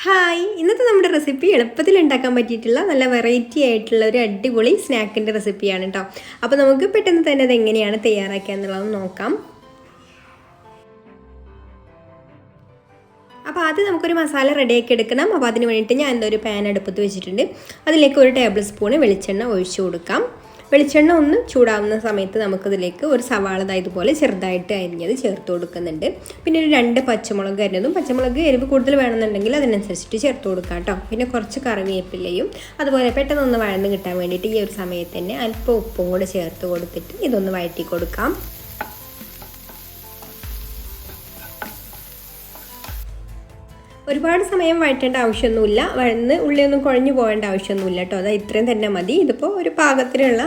Hi, ഇന്നത്തെ നമ്മുടെ recipe എളുപ്പത്തിൽ ഉണ്ടാക്കാൻ പറ്റിയിട്ടുള്ള നല്ല വെറൈറ്റി ആയിട്ടുള്ള ഒരു അടിപൊളി സ്നാക്കിൻ്റെ റെസിപ്പിയാണ് കേട്ടോ. അപ്പോൾ നമുക്ക് പെട്ടെന്ന് തന്നെ അത് എങ്ങനെയാണ് തയ്യാറാക്കുക എന്നുള്ളത് നോക്കാം. അപ്പോൾ ആദ്യം നമുക്കൊരു മസാല റെഡിയാക്കി എടുക്കണം. അപ്പോൾ അതിന് വേണ്ടിയിട്ട് ഞാൻ ഒരു പാൻ അടുപ്പത്ത് വെച്ചിട്ടുണ്ട്. അതിലേക്ക് 1 ടേബിൾ സ്പൂൺ വെളിച്ചെണ്ണ ഒഴിച്ചു കൊടുക്കാം. വെളിച്ചെണ്ണ ഒന്ന് ചൂടാവുന്ന സമയത്ത് നമുക്കിതിലേക്ക് ഒരു സവാള ഇതുപോലെ ചെറുതായിട്ട് അരിഞ്ഞത് ചേർത്ത് കൊടുക്കുന്നുണ്ട്. പിന്നെ ഒരു 2 പച്ചമുളക് അരിഞ്ഞതും, പച്ചമുളക് എരിവ് കൂടുതൽ വേണമെന്നുണ്ടെങ്കിൽ അതിനനുസരിച്ചിട്ട് ചേർത്ത് കൊടുക്കാം കേട്ടോ. പിന്നെ കുറച്ച് കറിവേപ്പിലയും അതുപോലെ പെട്ടെന്നൊന്ന് വഴന്ന് കിട്ടാൻ വേണ്ടിയിട്ട് ഈ ഒരു സമയത്ത് തന്നെ അല്പം ഉപ്പും കൂടെ ചേർത്ത് കൊടുത്തിട്ട് ഇതൊന്ന് വഴറ്റി കൊടുക്കാം. ഒരുപാട് സമയം വഴറ്റേണ്ട ആവശ്യമൊന്നുമില്ല, വഴന്ന് ഉള്ളിയൊന്നും കുഴഞ്ഞു പോകേണ്ട ആവശ്യമൊന്നുമില്ല കേട്ടോ. അത് ഇത്രയും തന്നെ മതി. ഇതിപ്പോൾ ഒരു പാകത്തിനുള്ള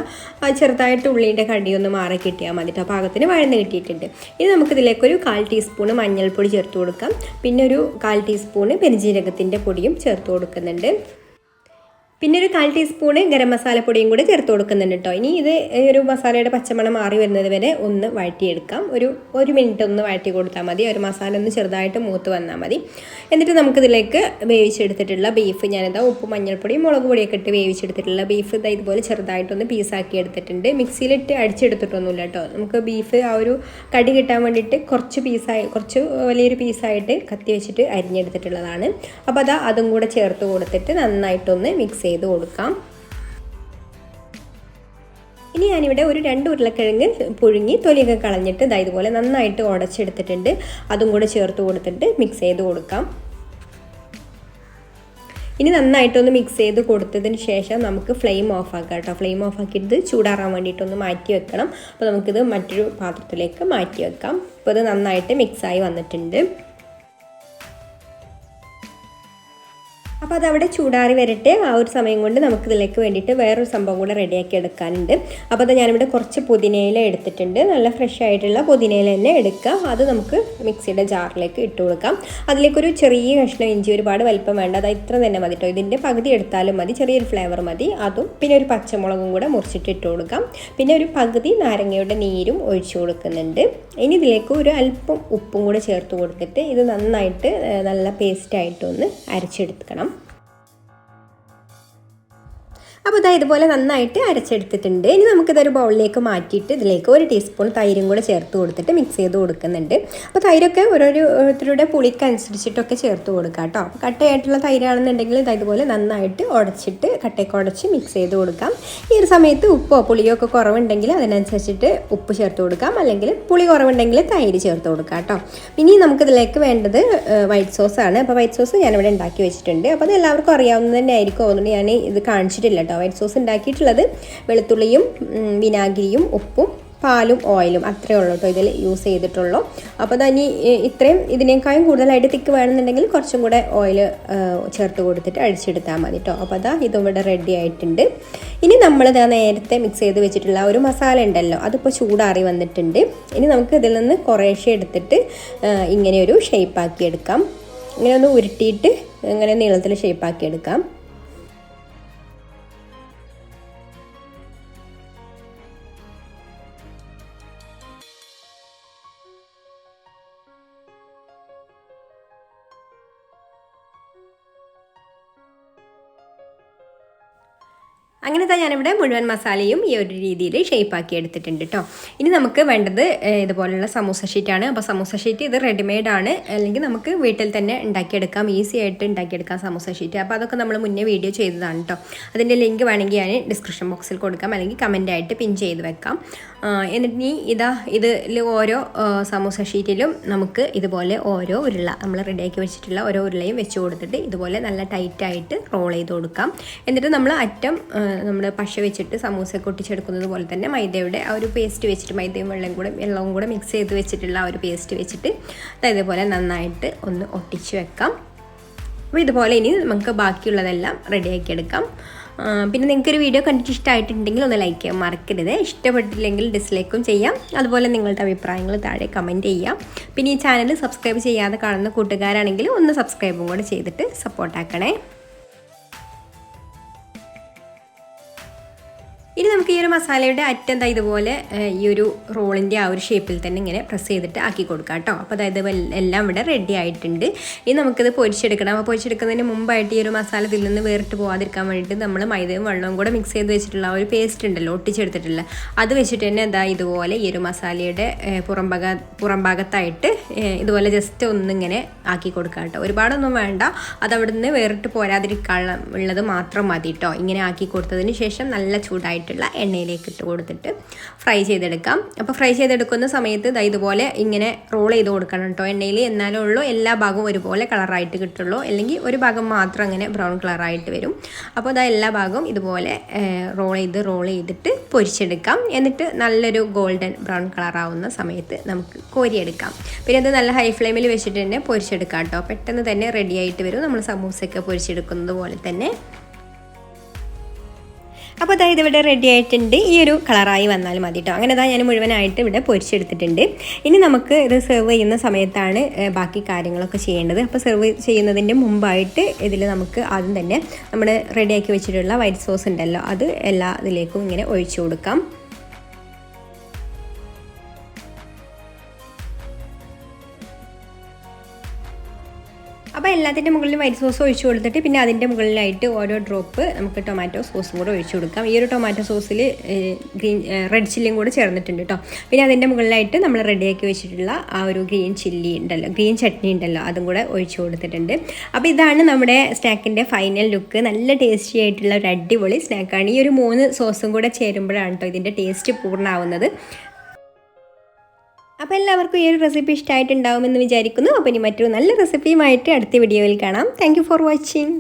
ചെറുതായിട്ട് ഉള്ളിൻ്റെ കടിയൊന്ന് മാറി കിട്ടിയാൽ മതി കേട്ടോ. പാകത്തിന് വഴന്ന് കിട്ടിയിട്ടുണ്ട്. ഇനി നമുക്കിതിലേക്കൊരു 1/4 ടീസ്പൂണ് മഞ്ഞൾപ്പൊടി ചേർത്ത് കൊടുക്കാം. പിന്നെ ഒരു 1/4 ടീസ്പൂണ് പെരുംജീരകത്തിൻ്റെ പൊടിയും ചേർത്ത് കൊടുക്കുന്നുണ്ട്. പിന്നെ ഒരു 1/4 ടീസ്പൂണ് ഗരം മസാലപ്പൊടിയും കൂടെ ചേർത്ത് കൊടുക്കുന്നുണ്ട് കേട്ടോ. ഇനി ഇത് ഒരു മസാലയുടെ പച്ചമണം മാറി വരുന്നത് വരെ ഒന്ന് വഴറ്റിയെടുക്കാം. ഒരു മിനിറ്റ് ഒന്ന് വഴറ്റി കൊടുത്താൽ മതി. ഒരു മസാല ഒന്ന് ചെറുതായിട്ട് മൂത്ത് വന്നാൽ മതി. എന്നിട്ട് നമുക്കിതിലേക്ക് വേവിച്ചെടുത്തിട്ടുള്ള ബീഫ്, ഞാനിതാ ഉപ്പ് മഞ്ഞൾപ്പൊടി മുളക് പൊടിയൊക്കെ ഇട്ട് വേവിച്ചെടുത്തിട്ടുള്ള ബീഫ് ഇതുപോലെ ചെറുതായിട്ടൊന്ന് പീസാക്കി എടുത്തിട്ടുണ്ട്. മിക്സിയിലിട്ട് അടിച്ചെടുത്തിട്ടൊന്നുമില്ല കേട്ടോ. നമുക്ക് ബീഫ് ആ ഒരു കടി കിട്ടാൻ വേണ്ടിയിട്ട് കുറച്ച് വലിയൊരു പീസായിട്ട് കത്തി വെച്ചിട്ട് അരിഞ്ഞെടുത്തിട്ടുള്ളതാണ്. അപ്പോൾ അതും കൂടെ ചേർത്ത് കൊടുത്തിട്ട് നന്നായിട്ടൊന്ന് മിക്സ് ചെയ്ത് കൊടുക്കാം. ഇനി ഞാനിവിടെ ഒരു 2 ഉരുളക്കിഴങ്ങ് പുഴുങ്ങി തൊലിയൊക്കെ കളഞ്ഞിട്ട് ഇതുപോലെ നന്നായിട്ട് ഉടച്ചെടുത്തിട്ടുണ്ട്. അതും കൂടെ ചേർത്ത് കൊടുത്തിട്ട് മിക്സ് ചെയ്ത് കൊടുക്കാം. ഇനി നന്നായിട്ടൊന്ന് മിക്സ് ചെയ്ത് കൊടുത്തതിന് ശേഷം നമുക്ക് ഫ്ലെയിം ഓഫ് ആക്കാം കേട്ടോ. ഫ്ലെയിം ഓഫ് ആക്കിയിട്ട് ചൂടാറാൻ വേണ്ടിയിട്ടൊന്ന് മാറ്റി വെക്കണം. അപ്പോൾ നമുക്കിത് മറ്റൊരു പാത്രത്തിലേക്ക് മാറ്റി വെക്കാം. അപ്പോൾ ഇത് നന്നായിട്ട് മിക്സായി വന്നിട്ടുണ്ട്. അപ്പോൾ അതവിടെ ചൂടാറി വരട്ടെ. ആ ഒരു സമയം കൊണ്ട് നമുക്കിതിലേക്ക് വേണ്ടിയിട്ട് വേറൊരു സംഭവം കൂടെ റെഡിയാക്കി എടുക്കാനുണ്ട്. അപ്പോൾ അത് ഞാനിവിടെ കുറച്ച് പുതിനയില എടുത്തിട്ടുണ്ട്. നല്ല ഫ്രഷ് ആയിട്ടുള്ള പുതിനയില തന്നെ എടുക്കുക. അത് നമുക്ക് മിക്സിയുടെ ജാറിലേക്ക് ഇട്ട് കൊടുക്കാം. അതിലേക്കൊരു ചെറിയ കഷ്ണം ഇഞ്ചി, ഒരുപാട് വലിപ്പം വേണ്ട, അത് ഇത്ര തന്നെ മതി കേട്ടോ. ഇതിൻ്റെ പകുതി എടുത്താലും മതി, ചെറിയൊരു ഫ്ലേവർ മതി. അതും പിന്നെ ഒരു പച്ചമുളകും കൂടെ മുറിച്ചിട്ട് ഇട്ട് കൊടുക്കാം. പിന്നെ ഒരു പകുതി നാരങ്ങയുടെ നീരും ഒഴിച്ചു കൊടുക്കുന്നുണ്ട്. ഇനി ഇതിലേക്ക് ഒരു അല്പം ഉപ്പും കൂടെ ചേർത്ത് കൊടുത്തിട്ട് ഇത് നന്നായിട്ട് നല്ല പേസ്റ്റായിട്ടൊന്ന് അരച്ചെടുക്കണം. അപ്പോൾ ഇതുപോലെ നന്നായിട്ട് അരച്ചെടുത്തിട്ടുണ്ട്. ഇനി നമുക്കിതൊരു ബൗളിലേക്ക് മാറ്റിയിട്ട് ഇതിലേക്ക് 1 ടീസ്പൂൺ തൈരും കൂടെ ചേർത്ത് കൊടുത്തിട്ട് മിക്സ് ചെയ്ത് കൊടുക്കുന്നുണ്ട്. അപ്പോൾ തൈരൊക്കെ ഓരോരുത്തരുടെ പുളിക്കനുസരിച്ചിട്ടൊക്കെ ചേർത്ത് കൊടുക്കാം കേട്ടോ. കട്ടയായിട്ടുള്ള തൈരാണെന്നുണ്ടെങ്കിൽ ഇതുപോലെ നന്നായിട്ട് ഉടച്ചിട്ട് കട്ടയൊക്കെ ഉടച്ച് മിക്സ് ചെയ്ത് കൊടുക്കാം. ഈ ഒരു സമയത്ത് ഉപ്പോ പുളിയോ ഒക്കെ കുറവുണ്ടെങ്കിൽ അതിനനുസരിച്ചിട്ട് ഉപ്പ് ചേർത്ത് കൊടുക്കാം, അല്ലെങ്കിൽ പുളി കുറവുണ്ടെങ്കിൽ തൈര് ചേർത്ത് കൊടുക്കാം കേട്ടോ. ഇനി നമുക്കിതിലേക്ക് വേണ്ടത് വൈറ്റ് സോസാണ്. അപ്പോൾ വൈറ്റ് സോസ് ഞാനിവിടെ ഉണ്ടാക്കി വെച്ചിട്ടുണ്ട്. അപ്പോൾ അത് എല്ലാവർക്കും അറിയാവുന്നത് തന്നെ ആയിരിക്കും. അതുകൊണ്ട് ഞാൻ ഇത് കാണിച്ചിട്ടില്ല കേട്ടോ. വൈറ്റ് സോസ് ഉണ്ടാക്കിയിട്ടുള്ളത് വെളുത്തുള്ളിയും വിനാഗിരിയും ഉപ്പും പാലും ഓയിലും അത്രയേ ഉള്ളൂ കേട്ടോ ഇതിൽ യൂസ് ചെയ്തിട്ടുള്ളൂ. അപ്പോൾ തന്നെ ഇത്രയും ഇതിനേക്കാളും കൂടുതലായിട്ട് തിക്ക് വേണമെന്നുണ്ടെങ്കിൽ കുറച്ചും കൂടെ ഓയിൽ ചേർത്ത് കൊടുത്തിട്ട് അടിച്ചെടുത്താൽ മതി കേട്ടോ. അപ്പോൾ ഇതും ഇവിടെ റെഡി ആയിട്ടുണ്ട്. ഇനി നമ്മളിത് നേരത്തെ മിക്സ് ചെയ്ത് വെച്ചിട്ടുള്ള ഒരു മസാല ഉണ്ടല്ലോ, അതിപ്പോൾ ചൂടാറി വന്നിട്ടുണ്ട്. ഇനി നമുക്ക് ഇതിൽ നിന്ന് കുറേശ്ശെ എടുത്തിട്ട് ഇങ്ങനെ ഒരു ഷേപ്പാക്കി എടുക്കാം. ഇങ്ങനെ ഒന്ന് ഉരുട്ടിയിട്ട് ഇങ്ങനെ നീളത്തിൽ ഷേപ്പാക്കി എടുക്കാം. അങ്ങനെ ഞാനിവിടെ മുഴുവൻ മസാലയും ഈ ഒരു രീതിയിൽ ഷേപ്പാക്കി എടുത്തിട്ടുണ്ട് കേട്ടോ. ഇനി നമുക്ക് വേണ്ടത് ഇതുപോലുള്ള സമൂസ ഷീറ്റാണ്. അപ്പോൾ സമൂസ ഷീറ്റ് ഇത് റെഡിമെയ്ഡ് ആണ്, അല്ലെങ്കിൽ നമുക്ക് വീട്ടിൽ തന്നെ ഉണ്ടാക്കിയെടുക്കാം, ഈസി ആയിട്ട് ഉണ്ടാക്കിയെടുക്കാം സമൂസ ഷീറ്റ്. അപ്പോൾ അതൊക്കെ നമ്മൾ മുന്നേ വീഡിയോ ചെയ്തതാണ് കേട്ടോ. അതിൻ്റെ ലിങ്ക് വേണമെങ്കിൽ ഞാൻ ഡിസ്ക്രിപ്ഷൻ ബോക്സിൽ കൊടുക്കാം, അല്ലെങ്കിൽ കമൻറ്റായിട്ട് പിൻ ചെയ്ത് വെക്കാം. എന്നിട്ട് ഇതിൽ ഓരോ സമൂസ ഷീറ്റിലും നമുക്ക് ഇതുപോലെ ഓരോ ഉരുള നമ്മൾ റെഡിയാക്കി വെച്ചിട്ടുള്ള ഓരോ ഉരുളയും വെച്ച് കൊടുത്തിട്ട് ഇതുപോലെ നല്ല ടൈറ്റായിട്ട് റോൾ ചെയ്ത് കൊടുക്കാം. എന്നിട്ട് നമ്മൾ അറ്റം നമ്മൾ പശ വെച്ചിട്ട് സമൂസ ഒട്ടിച്ചെടുക്കുന്നത് പോലെ തന്നെ മൈദയുടെ ആ ഒരു പേസ്റ്റ് വെച്ചിട്ട്, മൈദയും വെള്ളവും കൂടെ മിക്സ് ചെയ്ത് വെച്ചിട്ടുള്ള ആ ഒരു പേസ്റ്റ് വെച്ചിട്ട് ഇതുപോലെ നന്നായിട്ട് ഒന്ന് ഒട്ടിച്ച് വെക്കാം. അപ്പോൾ ഇതുപോലെ ഇനി നമുക്ക് ബാക്കിയുള്ളതെല്ലാം റെഡിയാക്കി എടുക്കാം. പിന്നെ നിങ്ങൾക്കൊരു വീഡിയോ കണ്ടിട്ട് ഇഷ്ടമായിട്ടുണ്ടെങ്കിൽ ഒന്ന് ലൈക്ക് ചെയ്യാൻ മറക്കരുത്. ഇഷ്ടപ്പെട്ടില്ലെങ്കിൽ ഡിസ്ലൈക്കും ചെയ്യാം. അതുപോലെ നിങ്ങളുടെ അഭിപ്രായങ്ങൾ താഴെ കമൻറ്റ് ചെയ്യാം. പിന്നെ ഈ ചാനൽ സബ്സ്ക്രൈബ് ചെയ്യാതെ കാണുന്ന കൂട്ടുകാരാണെങ്കിൽ ഒന്ന് സബ്സ്ക്രൈബും കൂടെ ചെയ്തിട്ട് സപ്പോർട്ടാക്കണേ. ഇനി നമുക്ക് ഈ ഒരു മസാലയുടെ അറ്റം ഇതുപോലെ ഈ ഒരു റോളിൻ്റെ ആ ഒരു ഷേപ്പിൽ തന്നെ ഇങ്ങനെ പ്രസ് ചെയ്തിട്ട് ആക്കി കൊടുക്കാം കേട്ടോ. അപ്പോൾ അതായത് എല്ലാം ഇവിടെ റെഡി ആയിട്ടുണ്ട്. ഇനി നമുക്കിത് പൊരിച്ചെടുക്കണം. അപ്പോൾ പൊരിച്ചെടുക്കുന്നതിന് മുമ്പായിട്ട് ഈ ഒരു മസാല ഇതിൽ നിന്ന് വേറിട്ട് പോകാതിരിക്കാൻ വേണ്ടിയിട്ട് നമ്മൾ മൈദയും വെള്ളവും കൂടെ മിക്സ് ചെയ്ത് വെച്ചിട്ടുള്ള ആ ഒരു പേസ്റ്റ് ഉണ്ടല്ലോ, ഒട്ടിച്ചെടുത്തിട്ടുള്ള, അത് വെച്ചിട്ട് തന്നെ ഇതുപോലെ ഈ ഒരു മസാലയുടെ പുറംഭാഗത്തായിട്ട് ഇതുപോലെ ജസ്റ്റ് ഒന്നിങ്ങനെ ആക്കി കൊടുക്കാം കേട്ടോ. ഒരുപാടൊന്നും വേണ്ട, അത് അവിടെ നിന്ന് വേറിട്ട് പോരാതിരിക്കാനുള്ളത് മാത്രം മതി കേട്ടോ. ഇങ്ങനെ ആക്കി കൊടുത്തതിന് ശേഷം നല്ല ചൂടായിട്ട് എണ്ണയിലേക്ക് ഇട്ട് കൊടുത്തിട്ട് ഫ്രൈ ചെയ്തെടുക്കാം. അപ്പോൾ ഫ്രൈ ചെയ്തെടുക്കുന്ന സമയത്ത് ഇതുപോലെ ഇങ്ങനെ റോൾ ചെയ്ത് കൊടുക്കണം കേട്ടോ എണ്ണയിൽ. എന്നാലേ ഉള്ളൂ എല്ലാ ഭാഗവും ഒരുപോലെ കളറായിട്ട് കിട്ടുള്ളൂ, അല്ലെങ്കിൽ ഒരു ഭാഗം മാത്രം അങ്ങനെ ബ്രൗൺ കളറായിട്ട് വരും. അപ്പോൾ എല്ലാ ഭാഗവും ഇതുപോലെ റോൾ ചെയ്തിട്ട് പൊരിച്ചെടുക്കാം. എന്നിട്ട് നല്ലൊരു ഗോൾഡൻ ബ്രൗൺ കളറാവുന്ന സമയത്ത് നമുക്ക് കോരിയെടുക്കാം. പിന്നെ അത് നല്ല ഹൈ ഫ്ലെയിമിൽ വെച്ചിട്ട് തന്നെ പൊരിച്ചെടുക്കാം കേട്ടോ. പെട്ടെന്ന് തന്നെ റെഡി ആയിട്ട് വരും, നമ്മൾ സമൂസയൊക്കെ പൊരിച്ചെടുക്കുന്നത് പോലെ തന്നെ. അപ്പോൾ ഇതിവിടെ റെഡി ആയിട്ടുണ്ട്. ഈ ഒരു കളറായി വന്നാൽ മതി കേട്ടോ. അങ്ങനെ ഞാൻ മുഴുവനായിട്ട് ഇവിടെ പൊരിച്ചെടുത്തിട്ടുണ്ട്. ഇനി നമുക്ക് ഇത് സെർവ് ചെയ്യുന്ന സമയത്താണ് ബാക്കി കാര്യങ്ങളൊക്കെ ചെയ്യേണ്ടത്. അപ്പോൾ സെർവ് ചെയ്യുന്നതിൻ്റെ മുമ്പായിട്ട് ഇതിൽ നമുക്ക് ആദ്യം തന്നെ നമ്മൾ റെഡിയാക്കി വെച്ചിട്ടുള്ള വൈറ്റ് സോസ് ഉണ്ടല്ലോ, അത് എല്ലാ ഇതിലേക്കും ഇങ്ങനെ ഒഴിച്ചു കൊടുക്കാം. അപ്പോൾ എല്ലാത്തിൻ്റെ മുകളിൽ വൈറ്റ് സോസ് ഒഴിച്ചു കൊടുത്തിട്ട് പിന്നെ അതിൻ്റെ മുകളിലായിട്ട് ഓരോ ഡ്രോപ്പ് നമുക്ക് ടൊമാറ്റോ സോസും കൂടെ ഒഴിച്ചു കൊടുക്കാം. ഈ ഒരു ടൊമാറ്റോ സോസിൽ റെഡ് ചില്ലിയും കൂടെ ചേർന്നിട്ടുണ്ട് കേട്ടോ. പിന്നെ അതിൻ്റെ മുകളിലായിട്ട് നമ്മൾ റെഡിയാക്കി വെച്ചിട്ടുള്ള ആ ഒരു ഗ്രീൻ ചട്നി ഉണ്ടല്ലോ, അതും കൂടെ ഒഴിച്ചു കൊടുത്തിട്ടുണ്ട്. അപ്പോൾ ഇതാണ് നമ്മുടെ സ്നാക്കിൻ്റെ ഫൈനൽ ലുക്ക്. നല്ല ടേസ്റ്റി ആയിട്ടുള്ള ഒരു അടിപൊളി സ്നാക്കാണ്. ഈ ഒരു 3 സോസും കൂടെ ചേരുമ്പോഴാണ് കേട്ടോ ഇതിൻ്റെ ടേസ്റ്റ് പൂർണ്ണമാവുന്നത്. അപ്പോൾ എല്ലാവർക്കും ഈ ഒരു റെസിപ്പി ഇഷ്ടമായിട്ടുണ്ടാവുമെന്ന് വിചാരിക്കുന്നു. അപ്പോൾ ഇനി മറ്റൊരു നല്ല റെസിപ്പിയുമായിട്ട് അടുത്ത വീഡിയോയിൽ കാണാം. Thank you for watching.